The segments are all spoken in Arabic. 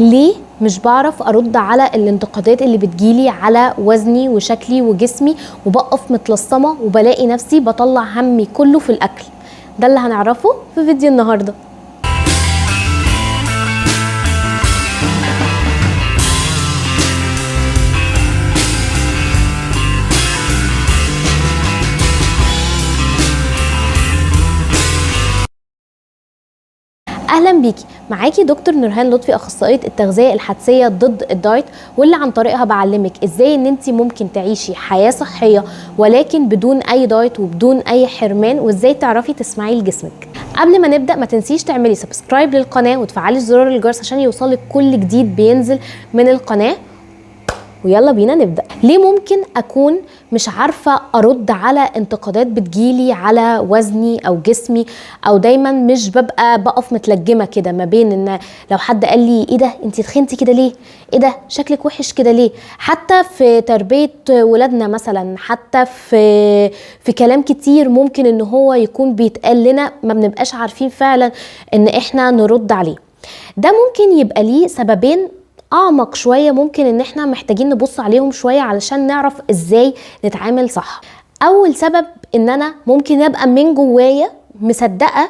ليه مش بعرف ارد على الانتقادات اللي بتجيلي على وزني وشكلي وجسمي، وبقف متلصمه وبلاقي نفسي بطلع همي كله في الاكل؟ ده اللي هنعرفه في فيديو النهارده. اهلا بيكي، معاكي دكتور نورهان لطفي، اخصائيه التغذيه الحدسيه ضد الدايت، واللي عن طريقها بعلمك ازاي ان انت ممكن تعيشي حياه صحيه ولكن بدون اي دايت وبدون اي حرمان، وازاي تعرفي تسمعي لجسمك. قبل ما نبدا ما تنسيش تعملي سبسكرايب للقناه وتفعلي زرار الجرس عشان يوصلك كل جديد بينزل من القناه. ويلا بينا نبدأ. ليه ممكن أكون مش عارفة أرد على انتقادات بتجيلي على وزني أو جسمي، أو دايما مش ببقى بقف متلجمة كده ما بين إن لو حد قال لي إيه ده أنتي تخنتي كده ليه؟ إيه ده شكلك وحش كده ليه؟ حتى في تربية ولادنا مثلا، حتى في كلام كتير ممكن إن هو يكون بيتقال لنا ما بنبقاش عارفين فعلا إن إحنا نرد عليه. ده ممكن يبقى ليه سببين اعمق شويه، ممكن ان احنا محتاجين نبص عليهم شويه علشان نعرف ازاي نتعامل صح. اول سبب ان انا ممكن ابقى من جوايا مصدقه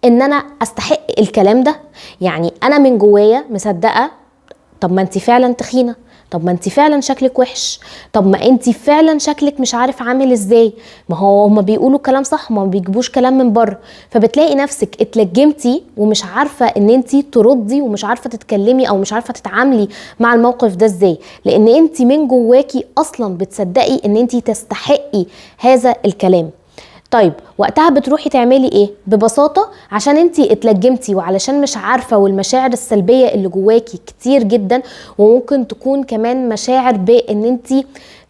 ان انا استحق الكلام ده. يعني انا من جوايا مصدقه طب ما انت فعلا تخينه، طب ما انت فعلا شكلك وحش، طب ما انت فعلا شكلك مش عارف عامل ازاي. ما هو هما بيقولوا كلام صح، ما بيجيبوش كلام من بره. فبتلاقي نفسك اتلجمتي ومش عارفه ان انت تردي، ومش عارفه تتكلمي او مش عارفه تتعاملي مع الموقف ده ازاي، لان انت من جواكي اصلا بتصدقي ان انت تستحقي هذا الكلام. طيب وقتها بتروحي تعملي ايه؟ ببساطة عشان انتي اتلجمتي وعلشان مش عارفة، والمشاعر السلبية اللي جواكي كتير جدا، وممكن تكون كمان مشاعر بان انتي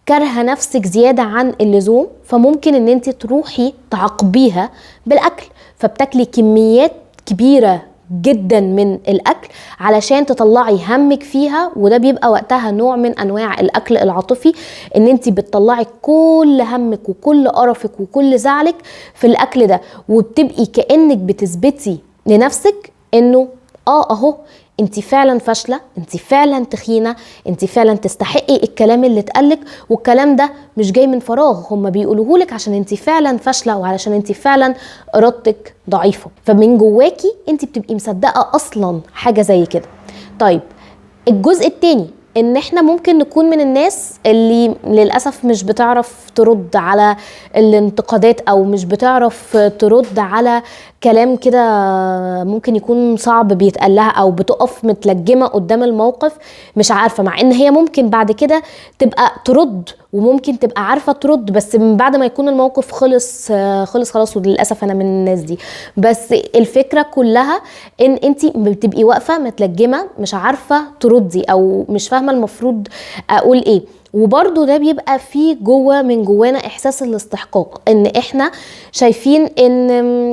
كارهة نفسك زيادة عن اللزوم، فممكن ان انتي تروحي تعاقبيها بالاكل، فبتاكلي كميات كبيرة جدا من الاكل علشان تطلعي همك فيها. وده بيبقى وقتها نوع من انواع الاكل العاطفي، ان انت بتطلعي كل همك وكل قرفك وكل زعلك في الاكل ده، وبتبقي كأنك بتثبتي لنفسك انه اهو انت فعلا فاشله، انت فعلا تخينه، انت فعلا تستحقي الكلام اللي اتقالك، والكلام ده مش جاي من فراغ، هم بيقولوهولك عشان انت فعلا فاشله وعلشان انت فعلا ارادتك ضعيفه. فمن جواكي انت بتبقي مصدقه اصلا حاجه زي كده. طيب الجزء التاني، ان احنا ممكن نكون من الناس اللي للأسف مش بتعرف ترد على الانتقادات، او مش بتعرف ترد على كلام كده ممكن يكون صعب بيتقال لها، او بتقف متلجمة قدام الموقف مش عارفة، مع ان هي ممكن بعد كده تبقى ترد، وممكن تبقى عارفة ترد، بس من بعد ما يكون الموقف خلص خلاص. وللأسف انا من الناس دي. بس الفكرة كلها ان انتي بتبقي واقفة متلجمة مش عارفة تردي، او مش فاهمة المفروض اقول ايه. وبرضو ده بيبقى فيه جوه من جوانا احساس الاستحقاق، ان احنا شايفين ان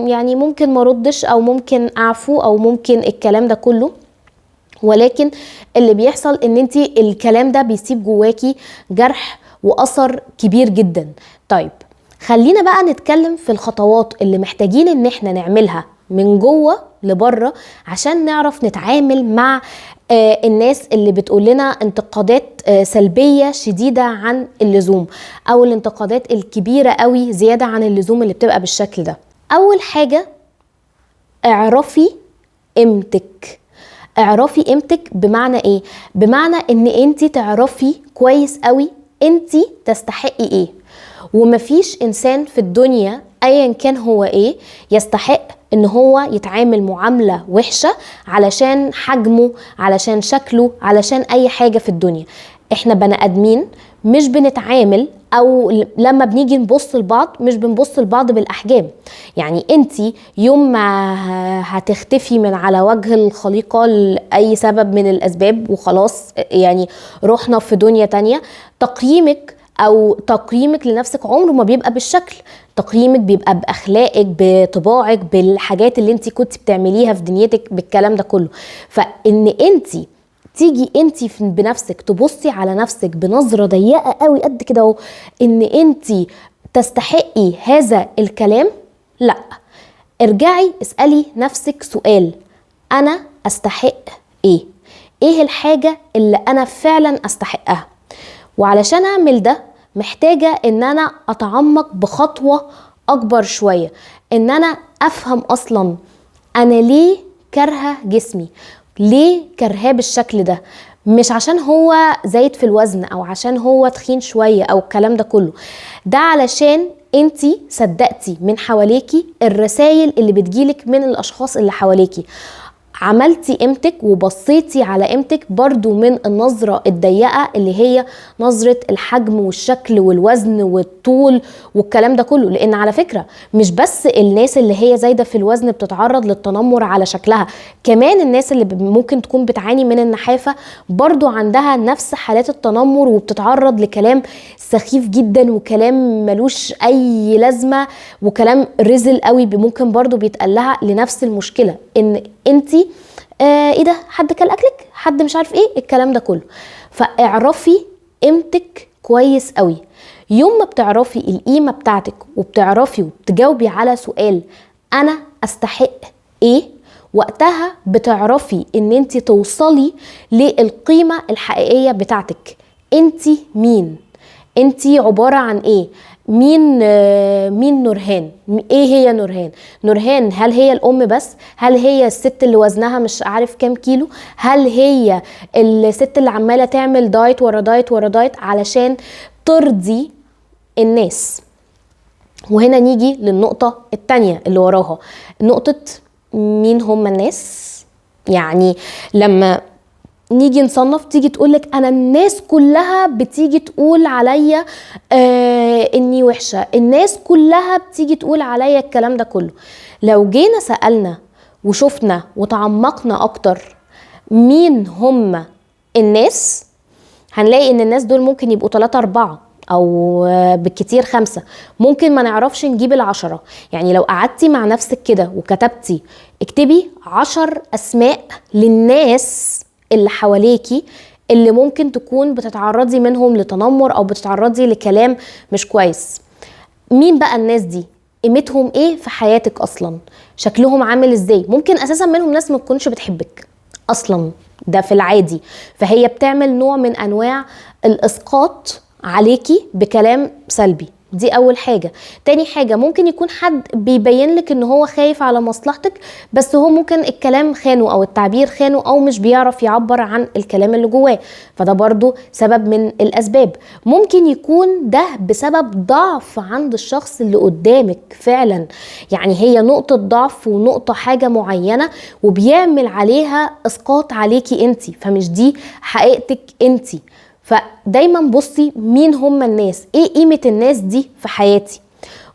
يعني ممكن ما ردش، او ممكن اعفو، او ممكن الكلام ده كله. ولكن اللي بيحصل ان انتي الكلام ده بيسيب جواكي جرح واثر كبير جدا. طيب خلينا بقى نتكلم في الخطوات اللي محتاجين ان احنا نعملها من جوه لبره عشان نعرف نتعامل مع الناس اللي بتقول لنا انتقادات سلبية شديدة عن اللزوم، او الانتقادات الكبيرة قوي زيادة عن اللزوم اللي بتبقى بالشكل ده. اول حاجة، اعرفي قيمتك. اعرفي قيمتك بمعنى ايه؟ بمعنى ان انتي تعرفي كويس قوي انتي تستحقي ايه. ومفيش انسان في الدنيا ايا كان هو ايه يستحق ان هو يتعامل معاملة وحشة علشان حجمه، علشان شكله، علشان اي حاجة في الدنيا. احنا بني ادمين، مش بنتعامل، او لما بنيجي نبص لبعض مش بنبص لبعض بالاحجام. يعني انتي يوم ما هتختفي من على وجه الخليقة لأي سبب من الاسباب وخلاص، يعني روحنا في دنيا تانية، تقييمك لنفسك عمره ما بيبقى بالشكل. تقييمك بيبقى باخلاقك، بطباعك، بالحاجات اللي انت كنت بتعمليها في دنيتك، بالكلام ده كله. فان انت تيجي انت بنفسك تبصي على نفسك بنظرة ضيقة قوي قد كده اهو، ان انت تستحقي هذا الكلام، لا. ارجعي اسألي نفسك سؤال: انا استحق ايه؟ ايه الحاجة اللي انا فعلا استحقها. وعلشان اعمل ده محتاجة ان انا اتعمق بخطوة اكبر شوية، ان انا افهم اصلا انا ليه كارهة جسمي، ليه كارهاه بالشكل ده. مش عشان هو زايد في الوزن او عشان هو تخين شوية او الكلام ده كله، ده علشان انتي صدقتي من حواليكي الرسائل اللي بتجيلك من الاشخاص اللي حواليكي، عملتي قيمتك وبصيتي على قيمتك برضو من النظرة الضيقة اللي هي نظرة الحجم والشكل والوزن والطول والكلام ده كله. لان على فكرة مش بس الناس اللي هي زايدة في الوزن بتتعرض للتنمر على شكلها، كمان الناس اللي ممكن تكون بتعاني من النحافة برضو عندها نفس حالات التنمر وبتتعرض لكلام سخيف جدا وكلام ملوش اي لازمة وكلام رزل قوي ممكن برضو بيتقال لها لنفس المشكلة، ان انتي ايه ده، حد كل اكلك، حد مش عارف ايه الكلام ده كله. فاعرفي قيمتك كويس قوي. يوم ما بتعرفي القيمة بتاعتك وبتعرفي وبتجاوبي على سؤال انا استحق ايه، وقتها بتعرفي ان انتي توصلي للقيمة الحقيقية بتاعتك. انتي مين؟ انتي عبارة عن ايه؟ مين نورهان؟ ايه هي نورهان؟ نورهان هل هي الام بس؟ هل هي الست اللي وزنها مش عارف كام كيلو؟ هل هي الست اللي عمالة تعمل دايت ورا دايت ورا دايت علشان ترضي الناس؟ وهنا نيجي للنقطة التانية اللي وراها، نقطة مين هم الناس. يعني لما نيجي نصنف، تيجي تقولك انا الناس كلها بتيجي تقول عليا اني وحشة، الناس كلها بتيجي تقول عليا الكلام ده كله. لو جينا سألنا وشفنا وتعمقنا اكتر مين هم الناس، هنلاقي ان الناس دول ممكن يبقوا 3 4 او بالكتير 5، ممكن ما نعرفش نجيب 10. يعني لو قعدتي مع نفسك كده وكتبتي، اكتبي 10 اسماء للناس اللي حواليكي اللي ممكن تكون بتتعرضي منهم لتنمر او بتتعرضي لكلام مش كويس. مين بقى الناس دي؟ قيمتهم ايه في حياتك اصلا؟ شكلهم عامل ازاي؟ ممكن اساسا منهم ناس ما تكونش بتحبك اصلا، ده في العادي، فهي بتعمل نوع من انواع الاسقاط عليكي بكلام سلبي. دي اول حاجة. تاني حاجة، ممكن يكون حد بيبين لك ان هو خايف على مصلحتك، بس هو ممكن الكلام خانه او التعبير خانه او مش بيعرف يعبر عن الكلام اللي جواه، فده برضو سبب من الاسباب. ممكن يكون ده بسبب ضعف عند الشخص اللي قدامك فعلا، يعني هي نقطة ضعف ونقطة حاجة معينة وبيعمل عليها اسقاط عليكي انتي، فمش دي حقيقتك انتي. فدايما بصي مين هم الناس، ايه قيمة الناس دي في حياتي،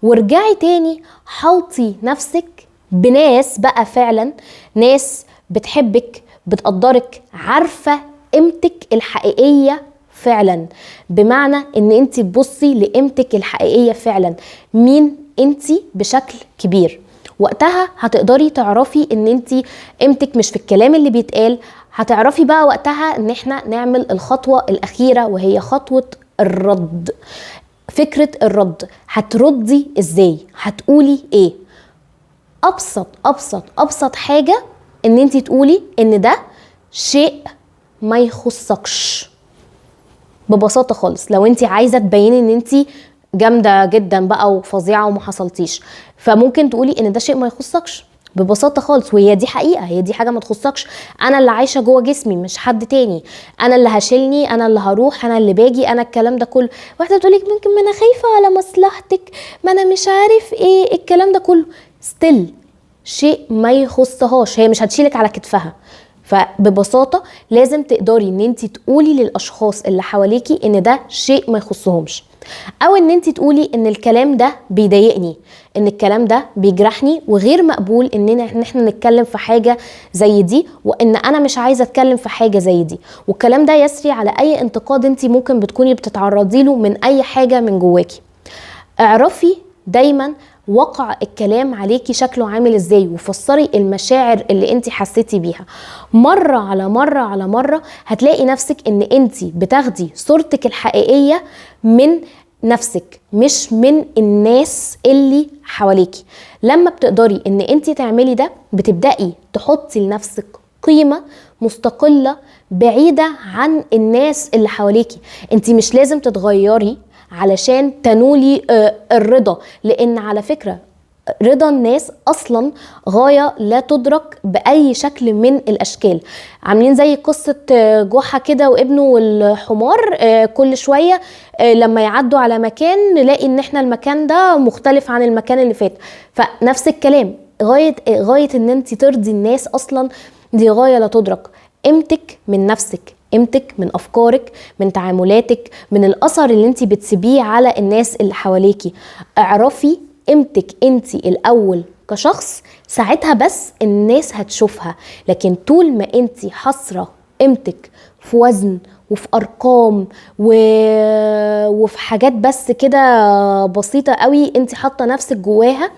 وارجعي تاني حوطي نفسك بناس بقى فعلا، ناس بتحبك بتقدرك، عارفة قيمتك الحقيقية فعلا. بمعنى ان انت تبصي لقيمتك الحقيقية فعلا، مين انت بشكل كبير. وقتها هتقدري تعرفي ان انت قيمتك مش في الكلام اللي بيتقال. هتعرفي بقى وقتها ان احنا نعمل الخطوة الاخيرة وهي خطوة الرد. فكرة الرد، هتردي ازاي؟ هتقولي ايه؟ ابسط حاجة ان انت تقولي ان ده شيء ما يخصكش، ببساطة خالص. لو انت عايزة تبيني ان انت جامدة جدا بقى وفظيعة وما حصلتيش، فممكن تقولي ان ده شيء ما يخصكش ببساطة خالص، وهي دي حقيقة، هي دي حاجة ما تخصكش. انا اللي عايشة جوه جسمي مش حد تاني، انا اللي هشيلني، انا اللي هروح، انا اللي باجي، انا الكلام ده كله. واحدة تقولك ممكن ما انا خايفة على مصلحتك، ما انا مش عارف ايه الكلام ده كله، ستيل شيء ما يخصهاش، هي مش هتشيلك على كتفها. فببساطة لازم تقدري ان انت تقولي للاشخاص اللي حواليكي ان ده شيء ما يخصهمش، او ان انت تقولي ان الكلام ده بيضايقني، ان الكلام ده بيجرحني، وغير مقبول ان احنا نتكلم في حاجة زي دي، وان انا مش عايزة اتكلم في حاجة زي دي. والكلام ده يسري على اي انتقاد انت ممكن بتكوني بتتعرضي له من اي حاجة من جواكي. اعرفي دايما وقع الكلام عليكي شكله عامل ازاي، وفسري المشاعر اللي انت حسيتي بيها. مرة على مرة على مرة هتلاقي نفسك ان انت بتاخدي صورتك الحقيقية من نفسك مش من الناس اللي حواليكي. لما بتقدري ان انت تعملي ده، بتبدأي تحطي لنفسك قيمة مستقلة بعيدة عن الناس اللي حواليكي. انت مش لازم تتغيري علشان تنولي الرضا، لان على فكرة رضا الناس اصلا غاية لا تدرك باي شكل من الاشكال. عاملين زي قصة جحا كده وابنه والحمار، كل شوية لما يعدوا على مكان نلاقي ان احنا المكان ده مختلف عن المكان اللي فات. فنفس الكلام، غاية ان انت ترضي الناس اصلا دي غاية لا تدرك. قيمتك من نفسك، قيمتك من افكارك، من تعاملاتك، من الاثر اللي انت بتسيبيه على الناس اللي حواليكي. اعرفي قيمتك انت الاول كشخص، ساعتها بس الناس هتشوفها. لكن طول ما انت حاصره قيمتك في وزن وفي ارقام وفي حاجات بس كده بسيطه قوي انت حاطه نفسك جواها،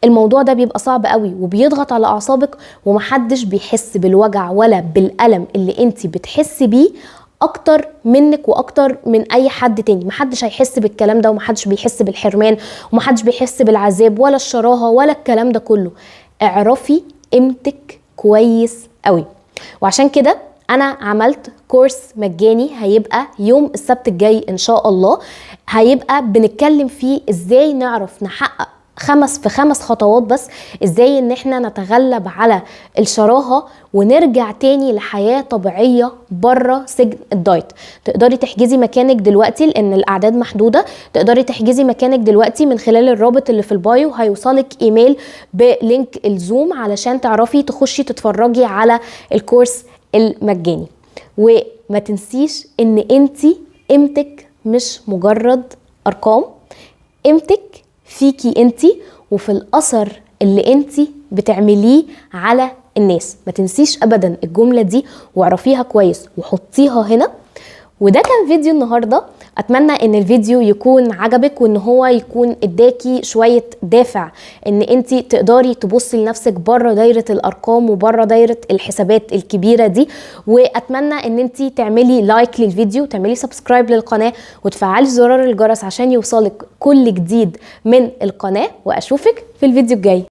الموضوع ده بيبقى صعب قوي وبيضغط على اعصابك، ومحدش بيحس بالوجع ولا بالالم اللي انت بتحسي بيه اكتر منك واكتر من اي حد تاني. محدش هيحس بالكلام ده، ومحدش بيحس بالحرمان، ومحدش بيحس بالعذاب ولا الشراهه ولا الكلام ده كله. اعرفي قيمتك كويس قوي. وعشان كده انا عملت كورس مجاني هيبقى يوم السبت الجاي ان شاء الله، هيبقى بنتكلم فيه ازاي نعرف نحقق 5 خطوات بس، ازاي ان احنا نتغلب على الشراهة ونرجع تاني لحياة طبيعية بره سجن الدايت. تقدري تحجزي مكانك دلوقتي لان الاعداد محدودة. تقدري تحجزي مكانك دلوقتي من خلال الرابط اللي في البايو، هيوصلك ايميل بلينك الزوم علشان تعرفي تخشي تتفرجي على الكورس المجاني. وما تنسيش ان انتي قيمتك مش مجرد ارقام، قيمتك فيكي انتي وفي الاثر اللي انتي بتعمليه على الناس. ما تنسيش ابدا الجملة دي، واعرفيها كويس وحطيها هنا. وده كان فيديو النهاردة. اتمنى ان الفيديو يكون عجبك، وان هو يكون اداكي شوية دافع ان انتي تقدري تبصي لنفسك بره دايرة الارقام وبره دايرة الحسابات الكبيرة دي. واتمنى ان انتي تعملي لايك للفيديو، تعملي سبسكرايب للقناة، وتفعلي زرار الجرس عشان يوصلك كل جديد من القناة. واشوفك في الفيديو الجاي.